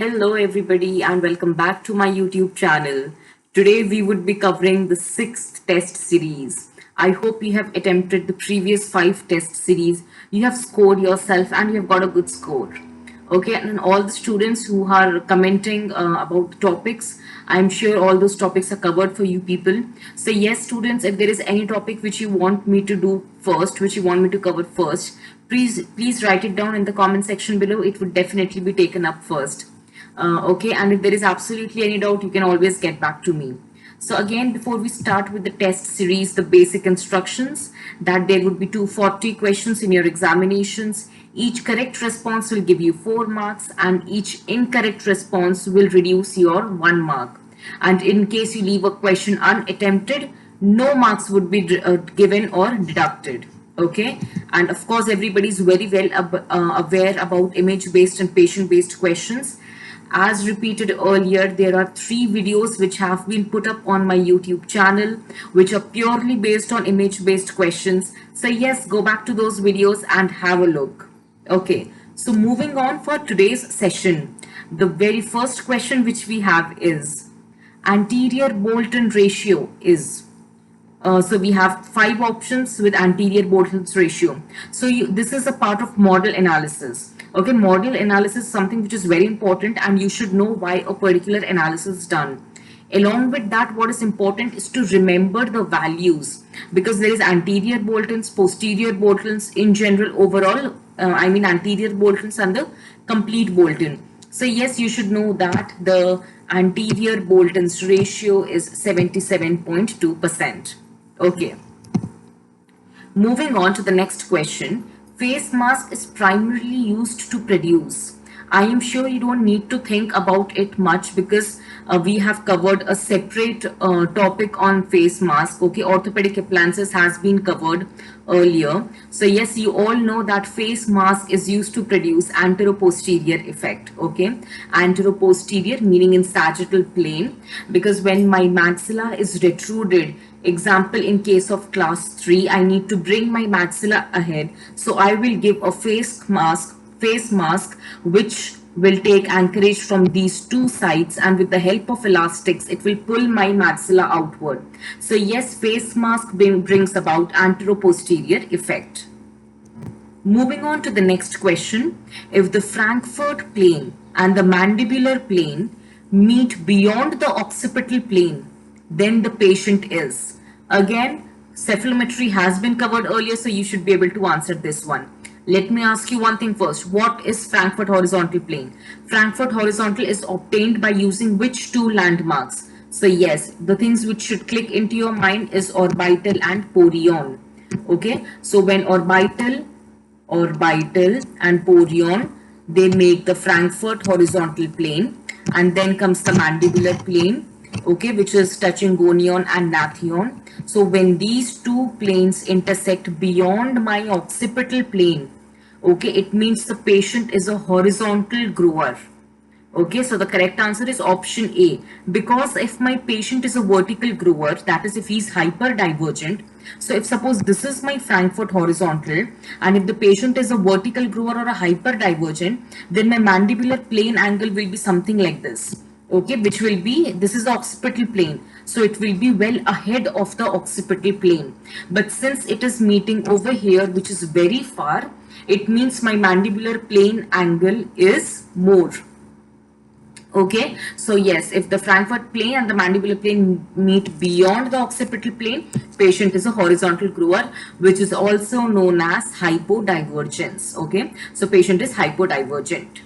Hello, everybody, and welcome back to my YouTube channel. Today, we would be covering the sixth test series. I hope you have attempted the previous five test series. You have scored yourself and you have got a good score. Okay, and all the students who are commenting about the topics, I'm sure all those topics are covered for you people. So, yes, students, if there is any topic which you want me to do first, which you want me to cover first, please write it down in the comment section below. It would definitely be taken up first. Okay, and if there is absolutely any doubt, you can always get back to me. So again, before we start with the test series, the basic instructions that there would be 240 questions in your examinations. Each correct response will give you 4 marks and each incorrect response will reduce your 1 mark. And in case you leave a question unattempted, no marks would be given or deducted. Okay, and of course everybody is very well aware about image based and patient based questions. As repeated earlier, there are 3 videos which have been put up on my YouTube channel, which are purely based on image-based questions. So yes, go back to those videos and have a look. Okay, so moving on for today's session, the very first question which we have is, anterior Bolton ratio is. So we have 5 options with anterior Bolton's ratio. So this is a part of model analysis. Okay, model analysis is something which is very important and you should know why a particular analysis is done. Along with that, what is important is to remember the values, because there is anterior Boltons, posterior Boltons, in general overall, I mean anterior Boltons and the complete Bolton. So yes, you should know that the anterior Bolton's ratio is 77.2%. Okay. Moving on to the next question. Face mask is primarily used to produce. I am sure you don't need to think about it much because we have covered a separate topic on face mask. Okay, orthopedic appliances has been covered earlier. So yes, you all know that face mask is used to produce anteroposterior effect. Okay, anteroposterior meaning in sagittal plane, because when my maxilla is retruded, example in case of class 3, I need to bring my maxilla ahead, so I will give a face mask which will take anchorage from these 2 sides, and with the help of elastics it will pull my maxilla outward. So yes, face mask brings about anteroposterior effect. Moving on to the next question, if the Frankfurt plane and the mandibular plane meet beyond the occipital plane, then the patient is. Again, cephalometry has been covered earlier, so you should be able to answer this one. Let me ask you one thing first. What is Frankfurt horizontal plane? Frankfurt horizontal is obtained by using which 2 landmarks? So yes, the things which should click into your mind is orbital and porion. Okay, so when orbital and porion, they make the Frankfurt horizontal plane, and then comes the mandibular plane, okay, which is touching gonion and nathion. So when these 2 planes intersect beyond my occipital plane, okay, it means the patient is a horizontal grower. Okay, so the correct answer is option A, because if my patient is a vertical grower, that is if he's hyperdivergent. So if suppose this is my Frankfurt horizontal, and if the patient is a vertical grower or a hyperdivergent, then my mandibular plane angle will be something like this. Okay, which will be, this is the occipital plane, so it will be well ahead of the occipital plane. But since it is meeting over here, which is very far, it means my mandibular plane angle is more. Okay, so yes, if the Frankfurt plane and the mandibular plane meet beyond the occipital plane, patient is a horizontal grower, which is also known as hypodivergence. Okay, so patient is hypodivergent.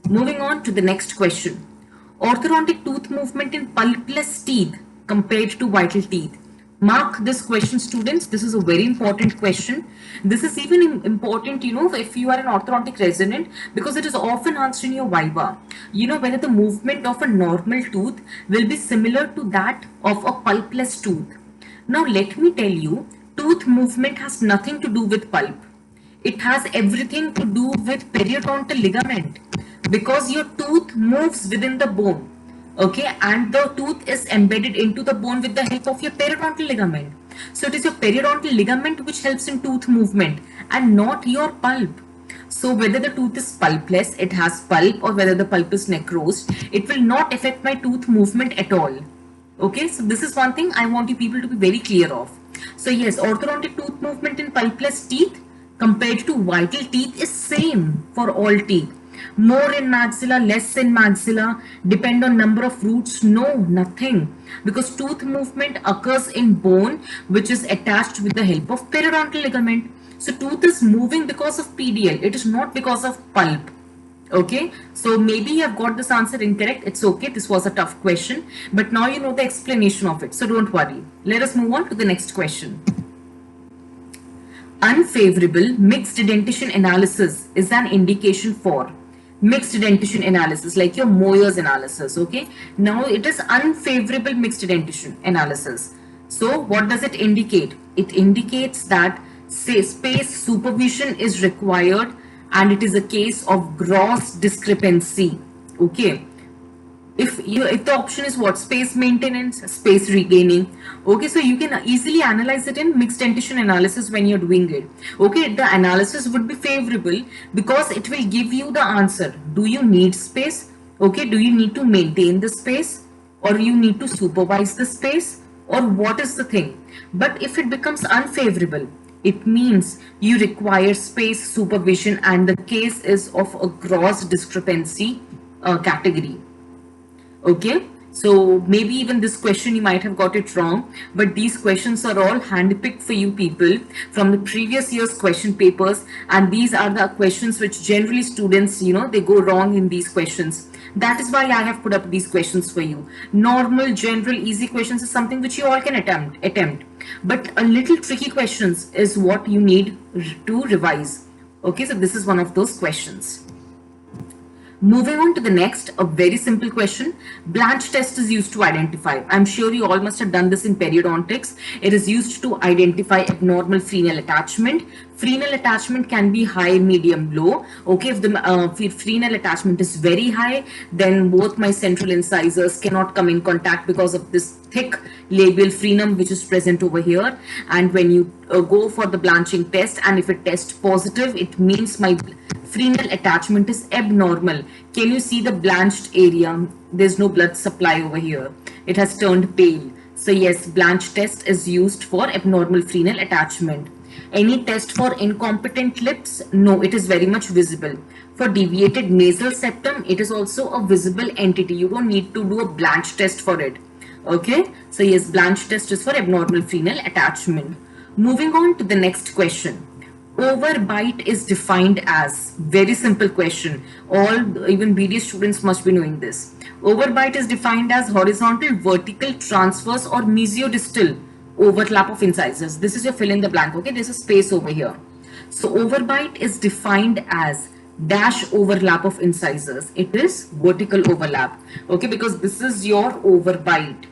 Moving on to the next question. Orthodontic tooth movement in pulpless teeth compared to vital teeth. Mark this question, students. This is a very important question. This is even important, if you are an orthodontic resident, because it is often asked in your viva. Whether the movement of a normal tooth will be similar to that of a pulpless tooth. Now, let me tell you, tooth movement has nothing to do with pulp. It has everything to do with periodontal ligament, because your tooth moves within the bone, okay, and the tooth is embedded into the bone with the help of your periodontal ligament. So it is your periodontal ligament which helps in tooth movement and not your pulp. So whether the tooth is pulpless, it has pulp, or whether the pulp is necrosed, it will not affect my tooth movement at all. Okay, so this is one thing I want you people to be very clear of. So yes, orthodontic tooth movement in pulpless teeth compared to vital teeth is same for all teeth. More in maxilla, less in maxilla, depend on number of roots? No, nothing. Because tooth movement occurs in bone which is attached with the help of periodontal ligament. So tooth is moving because of PDL. It is not because of pulp. Okay, so maybe you have got this answer incorrect. It's okay. This was a tough question, but now you know the explanation of it. So don't worry. Let us move on to the next question. Unfavorable mixed dentition analysis is an indication for mixed dentition analysis, like your Moyer's analysis. Okay, now it is unfavorable mixed dentition analysis. So what does it indicate? It indicates that say space supervision is required and it is a case of gross discrepancy. Okay, if the option is what, space maintenance, space regaining. Okay, so you can easily analyze it in mixed dentition analysis when you're doing it. Okay, the analysis would be favorable because it will give you the answer. Do you need space? Okay, do you need to maintain the space, or you need to supervise the space, or what is the thing? But if it becomes unfavorable, it means you require space supervision and the case is of a gross discrepancy category. Okay, so maybe even this question you might have got it wrong, but these questions are all handpicked for you people from the previous year's question papers, and these are the questions which generally students, they go wrong in these questions. That is why I have put up these questions for you. Normal, general, easy questions is something which you all can attempt. But a little tricky questions is what you need to revise. Okay, so this is one of those questions. Moving on to the next, a very simple question. Blanch test is used to identify. I'm sure you all must have done this in periodontics. It is used to identify abnormal frenal attachment. Frenal attachment can be high, medium, low. Okay, if the frenal attachment is very high, then both my central incisors cannot come in contact because of this thick labial frenum which is present over here. And when you go for the blanching test, and if it tests positive, it means my frenal attachment is abnormal. Can you see the blanched area? There's no blood supply over here. It has turned pale. So yes, blanch test is used for abnormal frenal attachment. Any test for incompetent lips? No, it is very much visible. For deviated nasal septum, it is also a visible entity. You don't need to do a blanch test for it. Okay, so yes, blanch test is for abnormal frenal attachment. Moving on to the next question. Overbite is defined as, very simple question. All even BDS students must be knowing this. Overbite is defined as horizontal, vertical, transverse or mesiodistal overlap of incisors. This is your fill in the blank. Okay, there's a space over here. So overbite is defined as dash overlap of incisors. It is vertical overlap. Okay, because this is your overbite.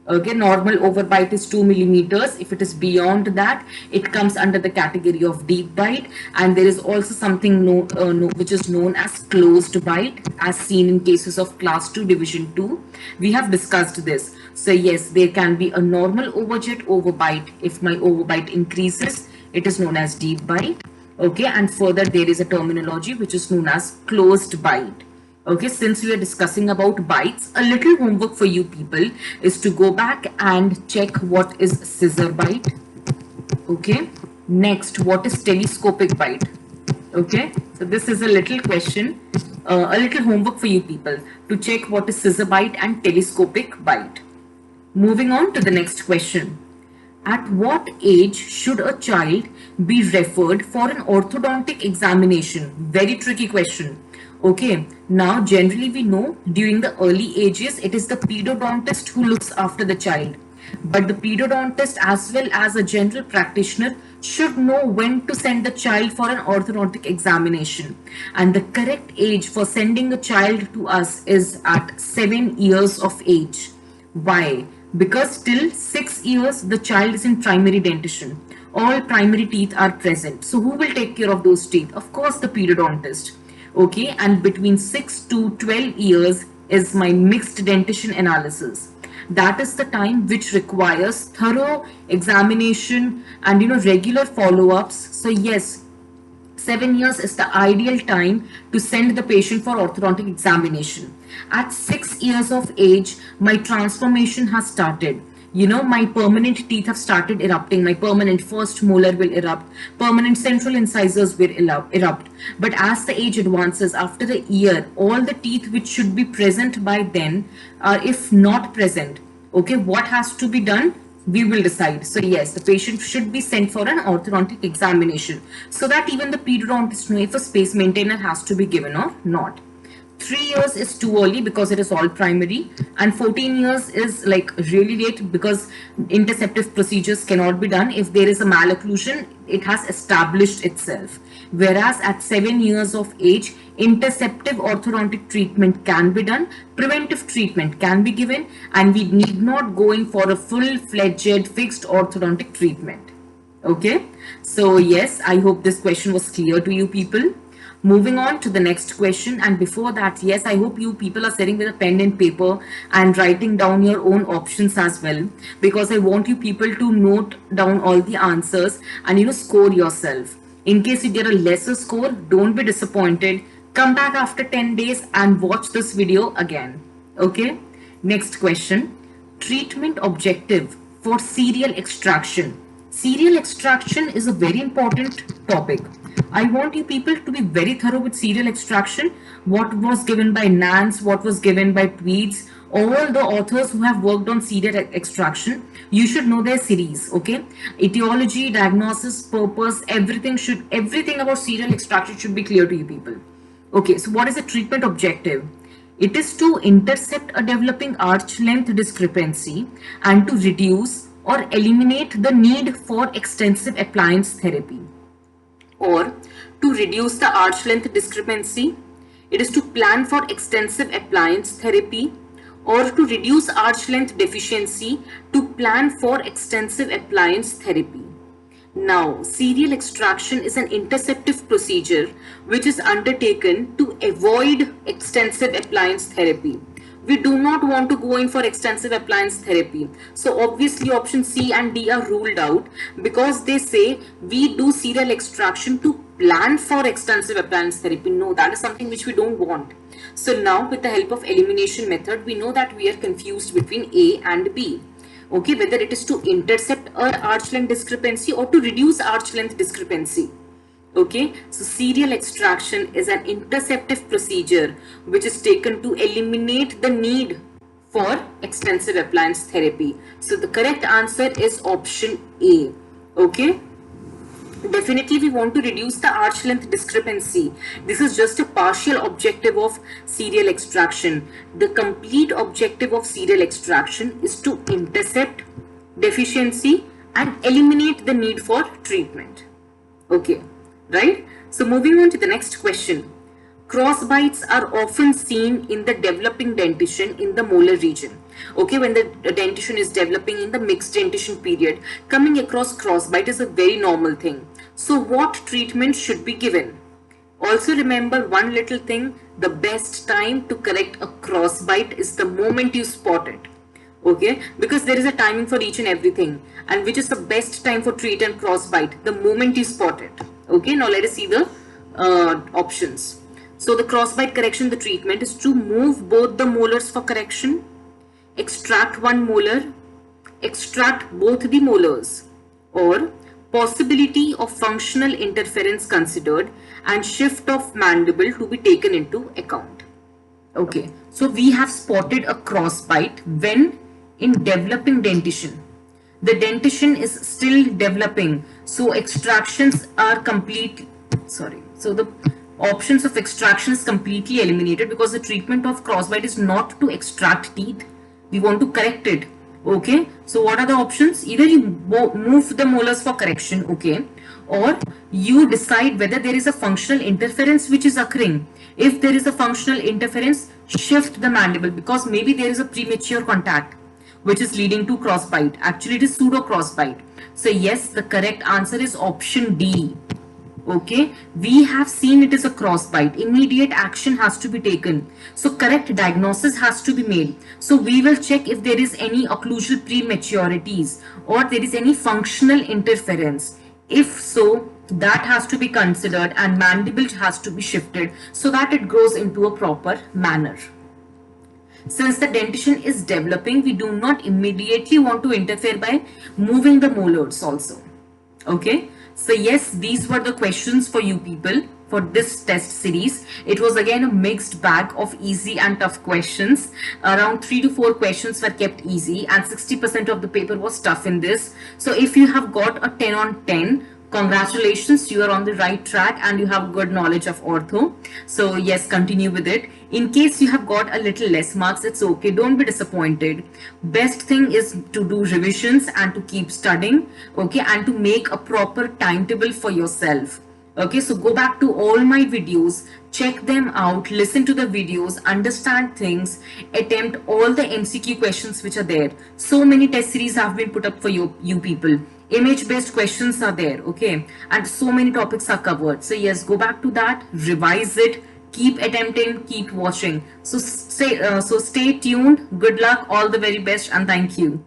Okay, normal overbite is 2 millimeters. If it is beyond that, it comes under the category of deep bite. And there is also something which is known as closed bite, as seen in cases of class 2 division 2. We have discussed this. So yes, there can be a normal overjet overbite. If my overbite increases, it is known as deep bite. Okay, and further there is a terminology which is known as closed bite. Okay, since we are discussing about bites, a little homework for you people is to go back and check what is scissor bite. Okay, next, what is telescopic bite? Okay, so this is a little question, a little homework for you people to check what is scissor bite and telescopic bite. Moving on to the next question. At what age should a child be referred for an orthodontic examination? Very tricky question. Okay, now generally we know during the early ages, it is the pedodontist who looks after the child. But the pedodontist as well as a general practitioner should know when to send the child for an orthodontic examination. And the correct age for sending a child to us is at 7 years of age. Why? Because till 6 years, the child is in primary dentition. All primary teeth are present. So who will take care of those teeth? Of course, the pedodontist. Okay, and between 6 to 12 years is my mixed dentition analysis. That is the time which requires thorough examination and regular follow-ups. So yes, 7 years is the ideal time to send the patient for orthodontic examination. At 6 years of age, my transformation has started. You know, my permanent teeth have started erupting. My permanent first molar will erupt. Permanent central incisors will erupt. But as the age advances, after a year, all the teeth which should be present by then are, if not present, okay, what has to be done? We will decide. So yes, the patient should be sent for an orthodontic examination so that even the periodontist know if a space maintainer has to be given or not. 3 years is too early because it is all primary, and 14 years is like really late because interceptive procedures cannot be done. If there is a malocclusion, it has established itself. Whereas at 7 years of age, interceptive orthodontic treatment can be done, preventive treatment can be given, and we need not going for a full-fledged fixed orthodontic treatment. Okay, so yes, I hope this question was clear to you people. Moving on to the next question, and before that, yes, I hope you people are sitting with a pen and paper and writing down your own options as well, because I want you people to note down all the answers and score yourself. In case you get a lesser score, don't be disappointed. Come back after 10 days and watch this video again. Okay, next question. Treatment objective for serial extraction. Serial extraction is a very important topic. I want you people to be very thorough with serial extraction. What was given by Nance, what was given by Tweeds, all the authors who have worked on serial extraction, you should know their series, okay? Etiology, diagnosis, purpose, everything about serial extraction should be clear to you people. Okay, so what is the treatment objective? It is to intercept a developing arch length discrepancy and to reduce or eliminate the need for extensive appliance therapy. Or to reduce the arch length discrepancy, it is to plan for extensive appliance therapy, or to reduce arch length deficiency, to plan for extensive appliance therapy. Now, serial extraction is an interceptive procedure which is undertaken to avoid extensive appliance therapy. We do not want to go in for extensive appliance therapy. So obviously option C and D are ruled out because they say we do serial extraction to plan for extensive appliance therapy. No, that is something which we don't want. So now with the help of elimination method, we know that we are confused between A and B. Okay, whether it is to intercept an arch length discrepancy or to reduce arch length discrepancy. Okay, so serial extraction is an interceptive procedure which is taken to eliminate the need for extensive appliance therapy. So the correct answer is option A. Okay, definitely we want to reduce the arch length discrepancy. This is just a partial objective of serial extraction. The complete objective of serial extraction is to intercept deficiency and eliminate the need for treatment. Okay, right? So moving on to the next question. Crossbites are often seen in the developing dentition in the molar region. Okay, when the dentition is developing in the mixed dentition period, coming across crossbite is a very normal thing. So what treatment should be given? Also remember one little thing, the best time to correct a crossbite is the moment you spot it. Okay, because there is a timing for each and everything, and which is the best time for treat and crossbite? The moment you spot it. Okay, now let us see the options. So the crossbite correction, the treatment is to move both the molars for correction, extract one molar, extract both the molars, or possibility of functional interference considered and shift of mandible to be taken into account. Okay, so we have spotted a crossbite when in developing dentition. The dentition is still developing, so extractions are complete. So the options of extraction is completely eliminated because the treatment of crossbite is not to extract teeth. We want to correct it. Okay, so what are the options? Either you move the molars for correction, okay, or you decide whether there is a functional interference which is occurring. If there is a functional interference, shift the mandible because maybe there is a premature contact which is leading to crossbite. Actually, it is pseudo crossbite. So yes, the correct answer is option D. Okay, we have seen it is a crossbite. Immediate action has to be taken. So correct diagnosis has to be made. So we will check if there is any occlusal prematurities or there is any functional interference. If so, that has to be considered, and mandible has to be shifted so that it grows into a proper manner. Since the dentition is developing, we do not immediately want to interfere by moving the molars also. Okay, so yes, these were the questions for you people for this test series. It was again a mixed bag of easy and tough questions. Around 3 to 4 questions were kept easy and 60% of the paper was tough in this. So if you have got a 10 on 10, congratulations, you are on the right track and you have good knowledge of ortho. So yes, continue with it. In case you have got a little less marks, it's okay, don't be disappointed. Best thing is to do revisions and to keep studying, okay, and to make a proper timetable for yourself. Okay, so go back to all my videos, check them out, listen to the videos, understand things, attempt all the MCQ questions which are there. So many test series have been put up for you people. Image based questions are there, okay, and so many topics are covered. So yes, go back to that, revise it, keep attempting, keep watching. So stay tuned. Good luck, all the very best, and thank you.